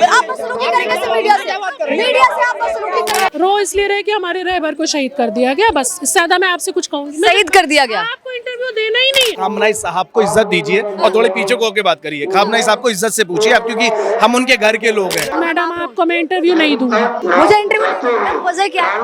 आप बदसलूकी करेंगे सिर्फ मीडिया से आप बदसलूकी करेंगे। रो इसलिए रहे कि हमारे रहबर को शहीद कर दिया गया, बस इससे ज्यादा मैं आपसे कुछ कहूंगी। शहीद कर दिया गया। आपको इंटरव्यू देना ही नहीं। खामनाई साहब को इज्जत दीजिए और थोड़े पीछे को होकर बात करिए। खामनाई साहब को इज्जत से पूछिए आप, क्योंकि हम उनके घर के लोग हैं। मैडम आपको मैं इंटरव्यू नहीं दूंगी। मुझे इंटरव्यू वजह क्या है?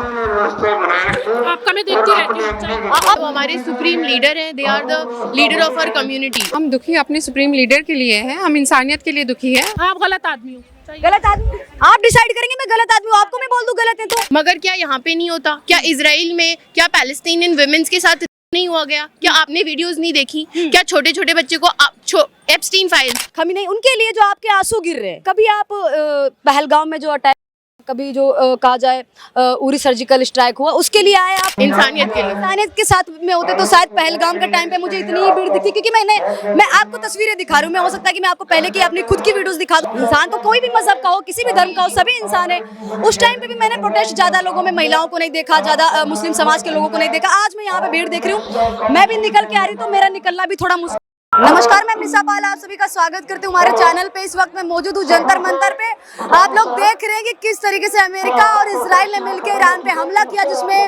आपका मैं देखती रहती हूँ। वो हमारे सुप्रीम लीडर हैं, they are the leader of our community. हम दुखी अपने सुप्रीम लीडर के लिए हैं, हम इंसानियत के लिए दुखी हैं। आप गलत आदमी हो। गलत आदमी आप डिसाइड करेंगे मैं गलत आदमी हूँ, आपको मैं बोल दूं गलत है तो। मगर क्या यहाँ पे नहीं होता? क्या इजराइल में, क्या पैलेस्टीनियन वुमेन्स के साथ नहीं हुआ गया? क्या आपने वीडियोस नहीं देखी? क्या छोटे छोटे बच्चे को एप्स्टीन फाइल्स खमीनेई उनके लिए जो आपके आंसू गिर रहे हैं, कभी आप पहलगाम में जो अटैक, कभी जो कहा जाए उरी सर्जिकल स्ट्राइक हुआ, उसके लिए आए आप? इंसानियत के लिए। इंसानियत के साथ में होते तो शायद पहलगाम के टाइम पे मुझे इतनी ही भीड़ दिखती, क्योंकि मैं आपको तस्वीरें दिखा रही हूँ। मैं हो सकता है कि मैं आपको पहले की अपनी खुद की वीडियोस दिखा दूँ। इंसान तो कोई भी मजहब का हो, किसी भी धर्म का हो, सभी इंसान है। उस टाइम पे भी मैंने प्रोटेस्ट ज्यादा लोगों में महिलाओं को नहीं देखा, ज्यादा मुस्लिम समाज के लोगों को नहीं देखा। आज मैं यहाँ पे भीड़ देख रही हूँ, मैं भी निकल के आ रही, तो मेरा निकलना भी थोड़ा मुश्किल। नमस्कार, मैं निशा पाल आप सभी का स्वागत करती हूँ हमारे चैनल पे। इस वक्त मैं मौजूद हूँ जंतर मंतर पे। आप लोग देख रहे हैं कि किस तरीके से अमेरिका और इजराइल ने मिलकर ईरान पे हमला किया, जिसमें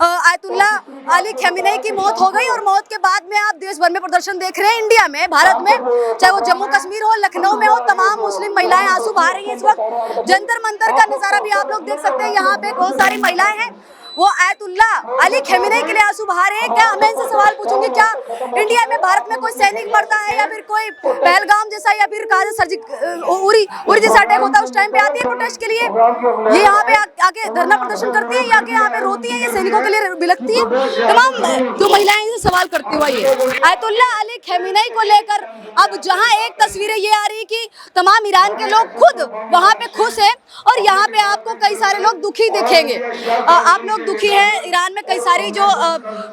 आयतुल्ला अली खमीनेई की मौत हो गई। और मौत के बाद में आप देश भर में प्रदर्शन देख रहे हैं, इंडिया में, भारत में, चाहे वो जम्मू कश्मीर हो, लखनऊ में हो, तमाम मुस्लिम महिलाएं आंसू बहा रही है। इस वक्त जंतर मंतर का नजारा भी आप लोग देख सकते हैं। यहाँ पे बहुत सारी महिलाएं हैं, वो आयतुल्ला अली खमीनेई के लिए आंसू बहा रहे हैं। क्या मैं इनसे सवाल पूछूंगी, क्या इंडिया में, भारत में कोई सैनिक मरता है या फिर कोई पहलगाम जैसा या फिर उरी जैसा अटैक होता है, उस टाइम पे आती है प्रोटेस्ट के लिए? ये यहाँ पे आके धरना प्रदर्शन करती है या यहाँ पे रोती है, ये सैनिकों के लिए बिलखती है? तमाम जो महिलाएं इनसे सवाल करती हुआ ये आयतुल्ला अली खमीनेई को लेकर अब जहाँ एक तस्वीरें ये आ रही कि तमाम ईरान के लोग खुद वहाँ पे खुश है, और यहाँ पे आपको कई सारे लोग दुखी दिखेंगे। आप लोग दुखी है। ईरान में कई सारी जो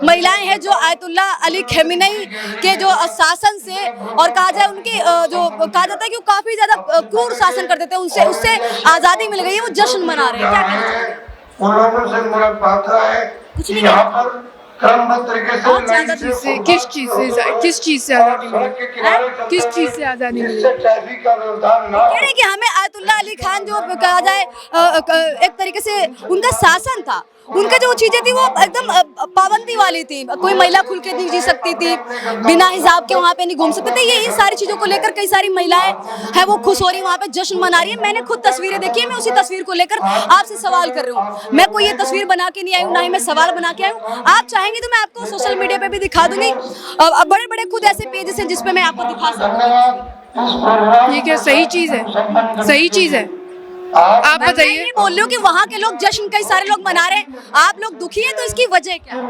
महिलाएं हैं जो आयतुल्ला अली खमीनेई के जो शासन से, और कहा जाए उनकी जो कहा जाता है कि वो काफी ज्यादा क्रूर शासन करते थे, उनसे आजादी मिल गई है, वो जश्न मना रहे हैं। क्या कहना चाहिए? उन लोगों से मुझे बात है कि यहाँ पर क्रमबद्ध तरीके से किस चीज से आजादी मिली? किस चीज से आजादी मिली? ट्रैफिक का व्यवधान ना कह रहे हैं कि हमें आयतुल्ला अली खान जो कहा जाए एक तरीके से उनका शासन था, उनका जो चीजें थी वो एकदम पाबंदी वाली थी। कोई महिला खुल के नहीं जी सकती थी, बिना हिजाब के वहाँ पे नहीं घूम सकते थे। ये इन सारी चीजों को लेकर कई सारी महिलाएं हैं वो खुश हो रही है, वहाँ पे जश्न मना रही है। मैंने खुद तस्वीरें देखी है, मैं उसी तस्वीर को लेकर आपसे सवाल कर रही हूँ। मैं कोई ये तस्वीर बना के नहीं आई हूँ, ना ही मैं सवाल बना के आई हूँ। आप चाहेंगे तो मैं आपको सोशल मीडिया पे भी दिखा दूंगी। बड़े बड़े खुद ऐसे पेजेस हैं जिसपे मैं आपको दिखा सकूँ। ये क्या सही चीज है? सही चीज है? आप बताइए। मैं बोल रही हूँ कि वहाँ के लोग जश्न कई सारे लोग मना रहे हैं, आप लोग दुखी हैं, तो इसकी वजह क्या है?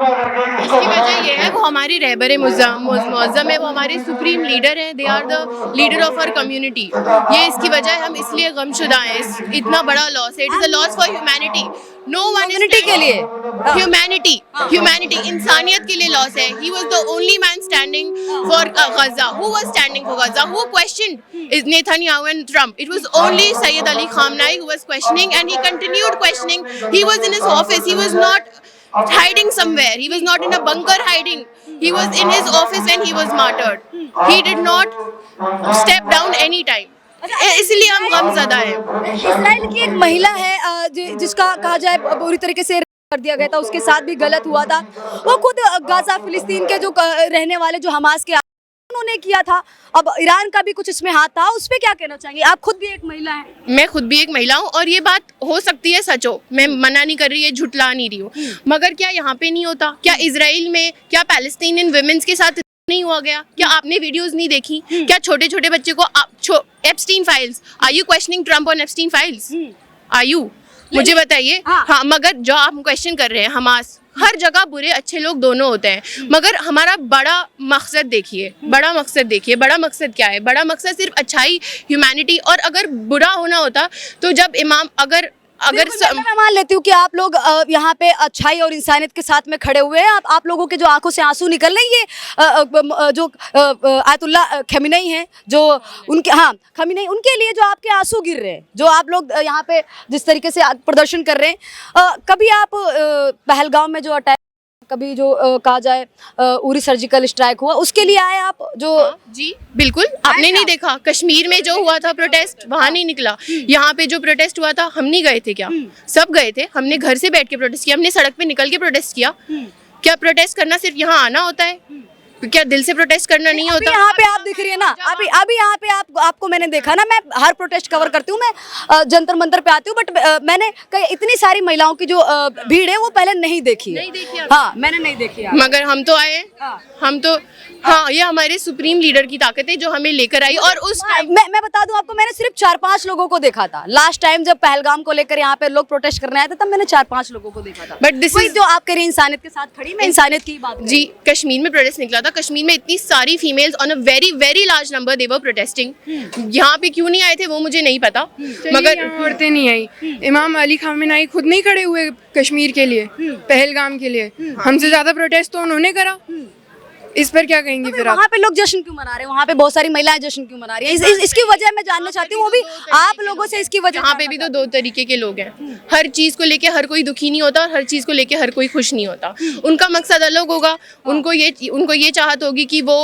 इसकी वजह ये है, वो हमारे रहबर मुअज़्ज़म है, वो हमारे सुप्रीम लीडर हैं, they are the leader of our community. ये इसकी वजह है, हम इसलिए गमशुदा हैं। इतना बड़ा लॉस है, it is a loss for humanity. No one community के लिए, ह्यूमैनिटी इंसानियत के लिए लॉस है। He was the only man standing for Gaza. Who was standing for Gaza? Who questioned Netanyahu and Trump? It was only Syed Ali Khamenei who was questioning, and he continued questioning. He was in his office. He was not hiding somewhere. He was not in a bunker hiding. He was in his office when he was martyred. He did not step down any time. इसलिए हम गमज़दा हैं। Israel की एक महिला है जिसका कहा जाए पूरी तरीके से कर दिया गया था, उसके साथ भी गलत हुआ था। वो खुद गाजा फिलिस्तीन के जो रहने वाले जो हमास के उन्होंने किया था। अब ईरान का भी कुछ इसमें हाथ था, उस पे क्या कहना चाहेंगे? आप खुद भी एक महिला हैं। मैं खुद भी एक महिला हूँ, और ये बात हो सकती है सच हो, मैं मना नहीं कर रही है, झुटला नहीं रही हूँ। मगर क्या यहाँ पे नहीं होता? क्या इजराइल में, क्या पैलेस्टीनियन वुमेन्स के साथ नहीं हुआ गया? क्या आपने वीडियोस नहीं देखी? क्या छोटे छोटे बच्चे को Epstein files? Are you questioning Trump on Epstein files? Are you? मुझे बताइए। हाँ, मगर जो आप क्वेश्चन कर रहे हैं, हमास, हर जगह बुरे अच्छे लोग दोनों होते हैं, मगर हमारा बड़ा मकसद देखिए। बड़ा मकसद क्या है? बड़ा मकसद सिर्फ अच्छाई, ह्यूमैनिटी। और अगर बुरा होना होता तो जब इमाम अगर मैं मान लेती हूँ कि आप लोग यहाँ पे अच्छाई और इंसानियत के साथ में खड़े हुए हैं। आप लोगों के जो आंखों से आंसू निकल रहे हैं, ये जो आयतुल्ला खमीनेई हैं, जो उनके खमीनेई, उनके लिए जो आपके आंसू गिर रहे हैं, जो आप लोग यहाँ पे जिस तरीके से प्रदर्शन कर रहे हैं, कभी आप पहलगाम में जो अटैक कभी जो कहा जाए उरी सर्जिकल स्ट्राइक हुआ उसके लिए आए आप जो जी बिल्कुल। आपने नहीं देखा कश्मीर में जो हुआ था प्रोटेस्ट, वहां नहीं निकला। यहाँ पे जो प्रोटेस्ट हुआ था हम नहीं गए थे क्या? सब गए थे। हमने घर से बैठ के प्रोटेस्ट किया, हमने सड़क पे निकल के प्रोटेस्ट किया। क्या प्रोटेस्ट करना सिर्फ यहाँ आना होता है? क्या दिल से प्रोटेस्ट करना नहीं होता? यहाँ पे आप दिख रही है ना, अभी यहाँ पे आपको मैंने देखा ना। मैं हर प्रोटेस्ट कवर करती हूँ, मैं जंतर मंतर पे आती हूँ, बट मैंने इतनी सारी महिलाओं की जो भीड़ है वो पहले नहीं देखी है। हाँ, मैंने नहीं देखी है। मगर हम तो आए, हम तो हाँ, ये हमारे सुप्रीम लीडर की ताकत है जो हमें लेकर आई। और उस मैं बता दूं आपको, मैंने सिर्फ 4-5 लोगों को देखा था लास्ट टाइम जब पहलगाम को लेकर यहाँ पे लोग प्रोटेस्ट करने आए थे, तब मैंने 4-5 लोगों को देखा था। बट दिस इज जो आप कह रही इंसानियत के साथ खड़ी, मैं इंसानियत की बात जी। कश्मीर में प्रोटेस्ट निकला था, कश्मीर में इतनी सारी females on a very very large number they were protesting. यहाँ पे क्यों नहीं आए थे वो मुझे नहीं पता, मगर औरतें नहीं आई। इमाम अली खामेनेई खुद नहीं खड़े हुए कश्मीर के लिए, पहलगाम के लिए। हमसे ज्यादा प्रोटेस्ट तो उन्होंने करा। इस पर क्या कहेंगी फिर आप? वहाँ पे लोग जश्न क्यों मना रहे हैं? वहाँ पे बहुत सारी महिलाएं जश्न क्यों मना रही हैं? इसकी वजह मैं जानना चाहती हूँ, वो भी आप लोगों से इसकी वजह। यहाँ पे भी तो दो तरीके के लोग हैं। हर चीज को लेके हर कोई दुखी नहीं होता और हर चीज को लेके हर कोई खुश नहीं होता। उनका मकसद अलग होगा। उनको ये चाहत होगी कि वो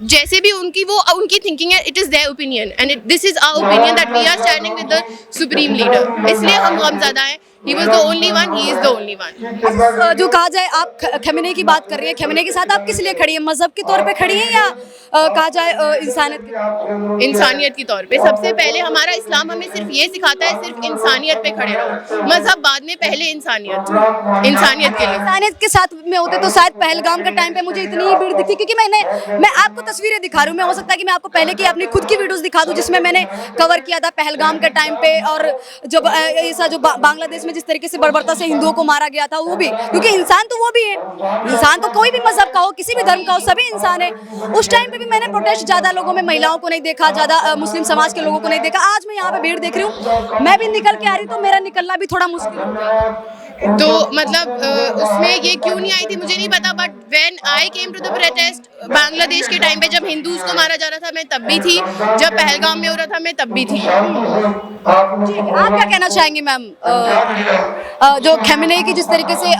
जैसे भी उनकी थिंकिंग है, it is their opinion and this is our opinion that we are standing with the supreme leader. इसलिए हम गमज़दा हैं। He was the only one, he is the only one। जो कहा जाए, आप खमेनेई की बात कर रही हैं, खमेनेई के साथ आप किस लिए खड़ी हैं? मजहब के तौर पे खड़ी हैं या कहा जाए इंसानियत के तौर पे? सबसे पहले हमारा इस्लाम हमें सिर्फ ये सिखाता है, सिर्फ इंसानियत पे खड़े रहो। मजहब बाद में, पहले इंसानियत के लिए। इंसानियत के साथ में होते तो शायद पहलगाम के टाइम पे मुझे इतनी ही भीड़ दिखती, क्योंकि मैं आपको तस्वीरें दिखा रही हूँ। मैं हो सकता है कि मैं आपको पहले की अपनी खुद की वीडियोस दिखा दूं जिसमें मैंने कवर किया था पहलगाम के टाइम पे, और जब ऐसा जो बांग्लादेश में जिस तरीके से बर्बरता से हिंदुओं को मारा गया था, वो भी, क्योंकि इंसान तो वो भी है। इंसान तो कोई भी मजहब का हो, किसी भी धर्म का हो, सभी इंसान है। उस टाइम पे भी मैंने प्रोटेस्ट ज्यादा लोगों में महिलाओं को नहीं देखा, ज्यादा मुस्लिम समाज के लोगों को नहीं देखा। आज मैं यहाँ पे भीड़ देख रही हूँ, मैं भी निकल के आ रही, तो मेरा निकलना भी थोड़ा मुश्किल हो गया। तो मतलब उसमें ये क्यों नहीं आई थी मुझे नहीं पता, but when I came to the protest Bangladesh के टाइम पे जब हिंदूज को मारा जा रहा था मैं तब भी थी, जब पहलगाम में हो रहा था मैं तब भी थी। आप क्या कहना चाहेंगे मैम? जो खमेनेई की जिस तरीके से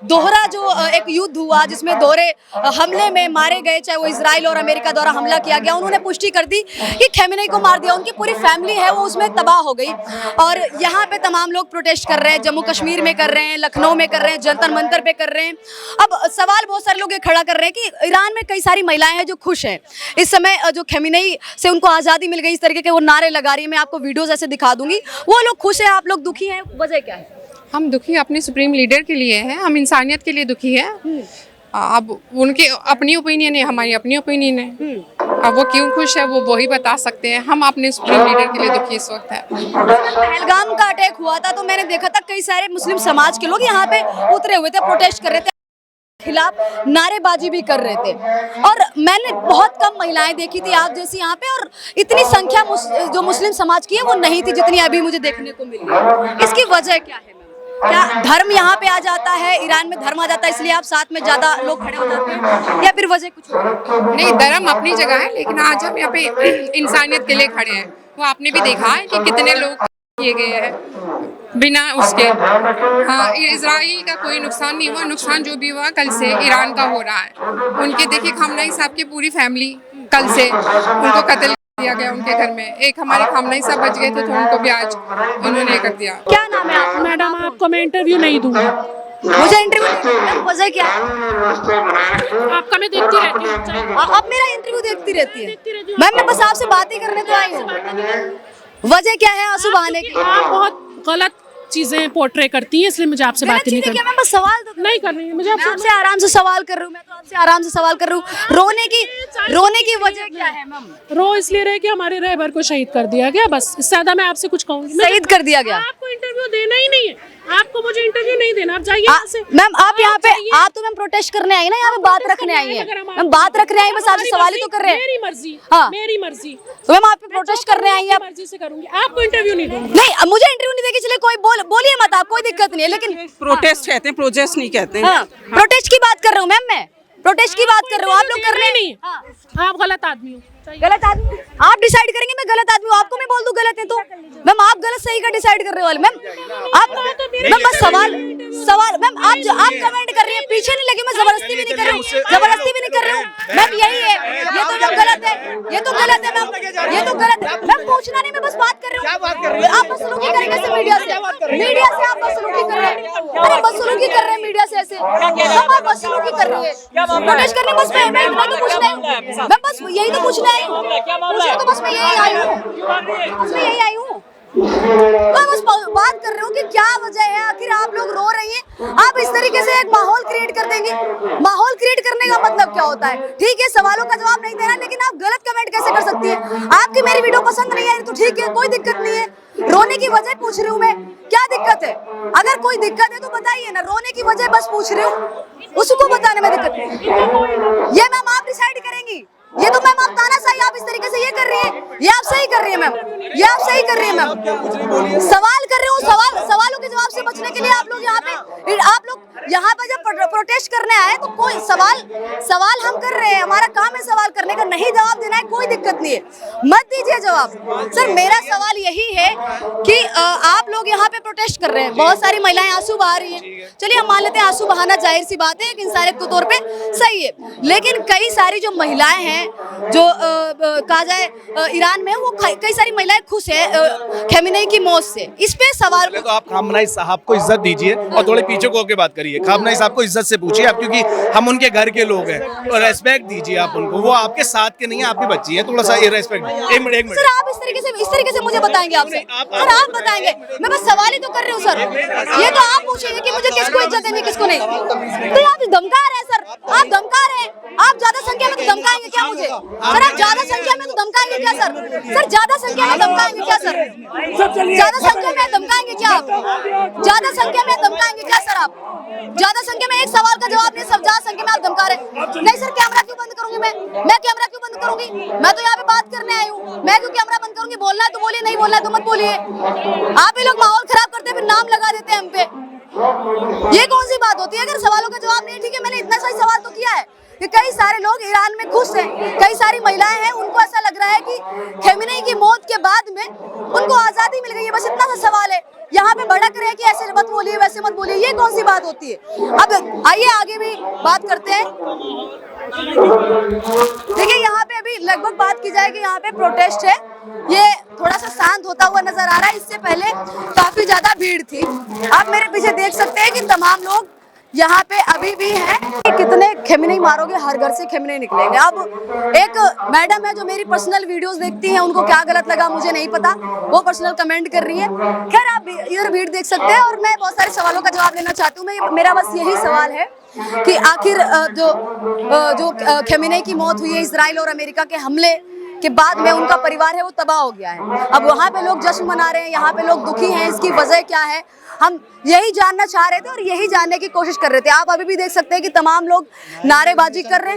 दोहरा जो एक युद्ध हुआ जिसमें दोहरे हमले में मारे गए, चाहे वो इजराइल और अमेरिका द्वारा हमला किया गया, उन्होंने पुष्टि कर दी कि खमेनेई को मार दिया, उनकी पूरी फैमिली है वो उसमें तबाह हो गई। और यहाँ पे तमाम लोग प्रोटेस्ट कर रहे हैं, जम्मू कश्मीर में कर रहे हैं, लखनऊ में कर रहे हैं, जंतर मंतर पे कर रहे हैं। अब सवाल बहुत सारे लोग ये खड़ा कर रहे हैं कि ईरान में कई सारी महिलाएं हैं जो खुश हैं इस समय, जो खमेनेई से उनको आज़ादी मिल गई, इस तरीके के वो नारे लगा रही है। मैं आपको वीडियोस ऐसे दिखा दूंगी। वो लोग खुश हैं, आप लोग दुखी हैं, वजह क्या है? हम दुखी अपने सुप्रीम लीडर के लिए हैं, हम इंसानियत के लिए दुखी है। अब उनके अपनी ओपिनियन है, हमारी अपनी ओपिनियन है। अब वो क्यों खुश है वो ही बता सकते हैं। हम अपने सुप्रीम लीडर के लिए दुखी इस वक्त है। पहलगाम का अटैक हुआ था तो मैंने देखा था कई सारे मुस्लिम समाज के लोग यहाँ पे उतरे हुए थे, प्रोटेस्ट कर रहे थे, खिलाफ नारेबाजी भी कर रहे थे। और मैंने बहुत कम महिलाएं देखी थी आप जैसी यहाँ पे, और इतनी संख्या जो मुस्लिम समाज की है वो नहीं थी जितनी अभी मुझे देखने को मिली। इसकी वजह क्या है? क्या धर्म यहाँ पे आ जाता है, ईरान में धर्म आ जाता है इसलिए आप साथ में ज्यादा लोग खड़े हो जाते हैं, या फिर वजह कुछ और? नहीं, धर्म अपनी जगह है, लेकिन आज हम यहाँ पे इंसानियत के लिए खड़े हैं। वो आपने भी देखा है कि कितने लोग किए गए हैं बिना उसके। हाँ, इजराइल का कोई नुकसान नहीं हुआ, नुकसान जो भी हुआ कल से ईरान का हो रहा है। उनके देखिए खamenei साहब की पूरी फैमिली कल से उनको कत्ल दिया गया उनके घर में। एक हमारे खamenei साहब बच गए थे तो उनको भी आज उन्होंने कर दिया। क्या नाम है आपका? मैडम आपको मैं इंटरव्यू नहीं दूंगी। मुझे इंटरव्यू, वजह क्या है? आपका मैं देखती रहती हूँ। आप मेरा इंटरव्यू देखती रहती है मैम? मैं बस आपसे बातें करने तो आई हूँ। वजह क्या है आंसू बहाने की? आप बहुत गलत चीजें पोर्ट्रे करती हैं, इसलिए मुझे आपसे बातें नहीं करनी। मैं बस सवाल तो नहीं कर रही है मुझे आपसे आराम से सवाल कर रही हूँ। मैं तो आपसे आराम से सवाल कर रही हूँ। रोने की वजह क्या है मैम? रो इसलिए रहे कि हमारे रहबर को शहीद कर दिया गया, बस। इससे ज्यादा मैं आपसे कुछ कहूँगी? शहीद कर दिया गया? आपको इंटरव्यू देना ही नहीं है, आपको मुझे इंटरव्यू नहीं देना। आप जाइए मैम। आप यहाँ पे आप तो मैम प्रोटेस्ट करने आई ना, यहाँ पे बात रखने आई है। मैम बात रखने आई, बस आपसे सवाल ही तो कर रहे हैं। मेरी मर्जी, हाँ मेरी मर्जी। तो मैम आप प्रोटेस्ट करने आई हैं, मर्जी से करूंगी, आपको इंटरव्यू नहीं दूंगी। नहीं, मुझे इंटरव्यू नहीं देगी, चलिए कोई बोलिए मत, आप कोई दिक्कत नहीं है। लेकिन प्रोटेस्ट कहते हैं, प्रोजेस्ट नहीं कहते हैं। हाँ, प्रोटेस्ट की बात कर रहा हूँ मैम, मैं प्रोटेस्ट की बात कर रहा हूँ। आप लोग कर रहे नहीं, आप गलत आदमी हो। गलत आदमी आप डिसाइड करेंगे मैं गलत आदमी हूँ, आपको मैं बोल दूं गलत है तो मैम आप गलत सही का डिसाइड कर रहे हो मैम। आप मैम बस सवाल मैम आप कमेंट कर रही हैं, पीछे नहीं लगी, मैं जबरदस्ती भी नहीं कर रही हूँ, जबरदस्ती भी नहीं कर रही हूँ मैम, यही है, ये तो मैम गलत है, ये तो गलत है मैम, ये तो गलत है मैम, पूछना नहीं, मैं बस बात कर रही हूँ। आप बदसलूकी करेंगे ऐसे मीडिया से आप बदसलूकी कर रहे हैं, अरे बदसलूकी कर रहे हैं मीडिया से ऐसे, सब आप बदसलूकी कर रही है, प्रोटेस्ट करने बस मैं इतना तो पूछना है, मैं बस यही तो पूछना है, पूछना तो बस मैं यही आई हूँ, बस मैं यही आई हूँ, मैं बस बात कर रही हूँ कि क्या वजह है, आखिर आप लोग रो रही हैं, आप इस तरीके से एक माहौल क्रिएट कर देंगे। माहौल क्रिएट करने का मतलब क्या होता है? ठीक है, सवालों का जवाब नहीं देना, लेकिन आप गलत कमेंट कैसे कर सकती है? आपकी मेरी वीडियो पसंद नहीं है तो ठीक है, कोई दिक्कत नहीं है, रोने की वजह पूछ रही हूँ मैं, क्या दिक्कत है? अगर कोई दिक्कत है तो बताइए ना, रोने की वजह बस पूछ रही हूँ, उसको बताने में दिक्कत है। ये मैम आप डिसाइड करेंगी, ये तो मैम आप तानाशाही आप इस तरीके से ये कर रही है, ये आप सही कर रही है मैम, ये आप सही कर रही है मैम, सवाल कर रही हूँ, सवालों के जवाब से बचने के लिए आप लोग यहाँ पे जब प्रोटेस्ट करने आए तो कोई सवाल हम कर रहे हैं, हमारा काम है सवाल करने का, नहीं जवाब देना है कोई दिक्कत नहीं है, मत दीजिए जवाब। सर मेरा सवाल यही है कि आप लोग यहाँ पे प्रोटेस्ट कर रहे हैं, बहुत सारी महिलाएं आंसू बहा रही हैं, चलिए हम मान लेते हैं आंसू बहाना जाहिर सी बात है, एक इंसानियत के तौर पे सही है, लेकिन कई सारी जो महिलाएं हैं जो कहा जाए ईरान में, वो कई सारी महिलाएं खुश है खमेनी की मौत से, इस पे सवाल। तो आप खामनेई साहब को इज्जत दीजिए और थोड़े पीछे को होकर बात करिए, खामनेई साहब को इज्जत से पूछिए आप, क्योंकि हम उनके घर के लोग हैं, और रेस्पेक्ट दीजिए आप उनको, वो आपके साथ के नहीं है, आपकी बच्ची है, थोड़ा सा ये रेस्पेक्ट। एक मिनट सर आप इस तरीके से मुझे बताएंगे आपसे, सर आप बताएंगे, मैं बस सवाल ही तो कर रही हूँ सर, ये तो आप पूछेंगे कि मुझे किसको इज्जत देनी किसको नहीं, तो आप धमका रहे हैं सर, आप धमका रहे हैं, आप ज्यादा संख्या में तो धमकाएंगे क्या मुझे? सर आप ज्यादा संख्या में तो धमकाएंगे क्या सर? सर ज्यादा संख्या में धमकाएंगे क्या सर? ज्यादा संख्या में धमकाएंगे क्या आप? ज्यादा संख्या में धमकाएंगे क्या सर आप? ज्यादा संख्या में एक सवाल का जवाब नहीं, सब ज्यादा संख्या में आप धमका रहे। नहीं सर कैमरा क्यों बंद करूंगी मैं कैमरा क्यों बंद करूंगी? मैं तो यहाँ पे बात करने आई हूँ, मैं क्यों कैमरा बंद करूंगी? बोलना है तो बोलिए, नहीं बोलना है तो मत बोलिए। आप ही लोग माहौल खराब करते हैं, फिर नाम लगा देते हैं हम पे, ये कौन सी बात होती है? अगर सवालों का जवाब नहीं, ठीक है, मैंने इतना सही सवाल तो किया है कि कई सारे लोग ईरान में खुश हैं, कई सारी महिलाएं हैं, उनको ऐसा लग रहा है कि खमेनी की मौत के बाद में उनको आजादी मिल गई है, बस इतना सा सवाल है। यहाँ पे भड़क रहे हैं कि ऐसे मत बोलिए वैसे मत बोलिए, ये कौन सी बात होती है? अब आइए आगे भी बात करते हैं। देखिए यहाँ पे अभी लगभग बात की जाए कि यहाँ पे प्रोटेस्ट है, ये थोड़ा सा शांत होता हुआ नजर आ रहा है, इससे पहले काफी ज्यादा भीड़ थी। आप मेरे पीछे देख सकते हैं कि तमाम लोग यहाँ पे अभी भी हैं। कितने खमेनी मारोगे, हर घर से खमेनी निकलेंगे। अब एक मैडम है जो मेरी पर्सनल वीडियोस देखती हैं, उनको क्या गलत लगा मुझे नहीं पता, वो पर्सनल कमेंट कर रही है। खैर आप इधर भीड़ देख सकते हैं, और मैं बहुत सारे सवालों का जवाब लेना चाहती हूँ। मेरा बस यही सवाल है कि आखिर जो खमेनी की मौत हुई है इजराइल और अमेरिका के हमले के बाद में, उनका परिवार है वो तबाह हो गया है। अब वहाँ पे लोग जश्न मना रहे हैं, यहाँ पे लोग दुखी हैं, इसकी वजह क्या है हम यही जानना चाह रहे थे और यही जानने की कोशिश कर रहे थे। आप अभी भी देख सकते हैं कि तमाम लोग नारेबाजी कर रहे हैं।